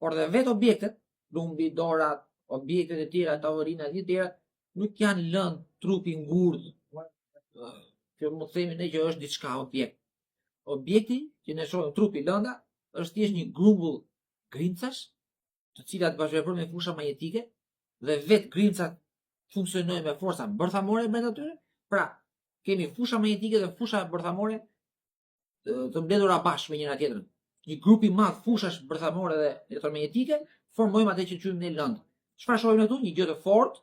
por dhe vetë objektet, rumbi, dorat, objektet e tjera, tavolinat e tjera, nuk janë lëndë trupi ngurdh, që mund themi ne që është diçka objekt. Objekti që ne shohim trupi lënda është thjesht një grumbull grimcash, të cilat bashkëveprojnë me fusha magnetike dhe vetë grimcat funksionojnë me forca bërthamore brenda tyre. Pra, kemi fusha magnetike dhe fusha bërthamore të mbledhura bashkë me njëra tjetrën. Një grup i madh fushash bërthamore dhe elektromagnetike formojmë atë që quajmë ne lëndë. Çfarë shohim këtu? Një gjë të fortë,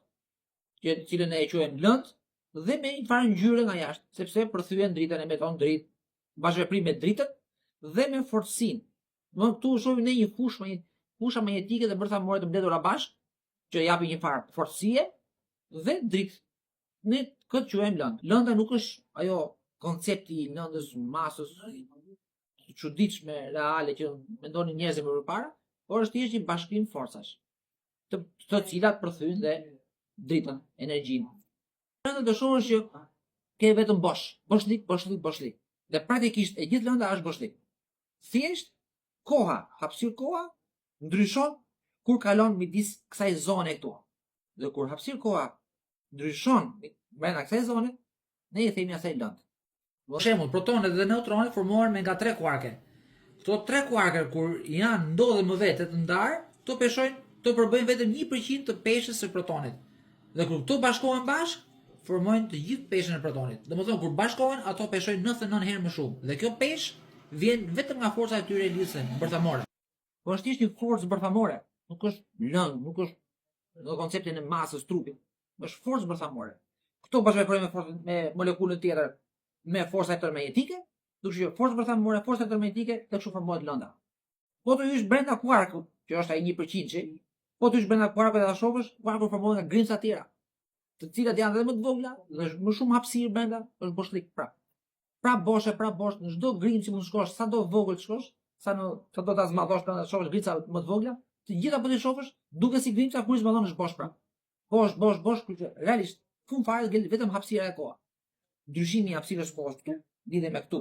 që cilën ne e quajmë lëndë, dhe me një farë ngjyre nga jashtë, sepse përthyen dritën e meton dritë, bashkëveprim me dritën dhe me fortësinë. Do këtu shohim ne një fusha magnetike dhe bërthamore të mbledhura bashkë, që japin një farë fortësie dhe dritë. Ne këtë quajmë lëndë. Lënda nuk është ajo koncepti i lëndës masës të çuditshme reale që mendonin njerëzit më përpara, por është thjesht një bashkim forcash, të cilat përthyen dhe dritën, energjinë. Lënda do shohësh që ke vetëm boshlik. Dhe praktikisht e gjithë lënda është boshlik. Thjesht hapësirë koha ndryshon kur kalon midis kësaj zone këtu. Dhe kur hapësirë koha ndryshon brenda kësaj zone, ne i themi asaj lëndë. Për shembull, protonet dhe neutronet formohen me nga 3 kuarke. Këto 3 kuarke kur janë ndodhen më vete të ndarë, to përbëjnë vetëm 1% të peshës së protonit. Dhe kur këto bashkohen bashkë, formojnë të gjithë peshën e protonit. Domethënë kur bashkohen, ato peshojnë 99 herë më shumë. Dhe kjo peshë vjen vetëm nga forca e tyre lidhëse bërthamore. Po është thjesht një forcë bërthamore, nuk është lëndë, nuk është në konceptin e masës trupit. Është forcë bërthamore. Këto bashkëveprojnë me molekulën tjetër me forca elektromagnetike, duke që forca bërthamore, forca elektromagnetike, të kështu formohet lënda. Po të hysh brenda kuarkut, që është ai 1%, po të hysh brenda kuarkut dhe ta shohësh, kuarku formohet nga grimca të tjera, të cilat janë edhe më të vogla dhe më shumë hapësirë brenda, është boshlik prap. Pra bosh, në çdo grimcë që mund të shkosh, sado vogël të shkosh, sado ta zmadhosh brenda të shohësh grimca më të vogla, të gjitha po të shohësh, duket si grimca kur i zmadhon është bosh prap. Bosh, realisht fund fare gjen vetëm hapësira e kohës. Ndryshimi i hapësirës kohës këtu lidhet me këtu.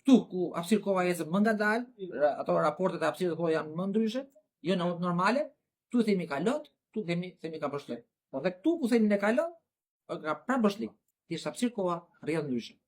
Këtu ku hapësirë koha ecën më ngadalë, ato raportet e hapësirës kohë janë më ndryshe, jo normale, këtu themi ka lot, këtu themi ka boshlik. Po dhe këtu ku themi ne ka lot, ka pra boshlik. Thjesht hapësirë koha rrjedh ndryshe.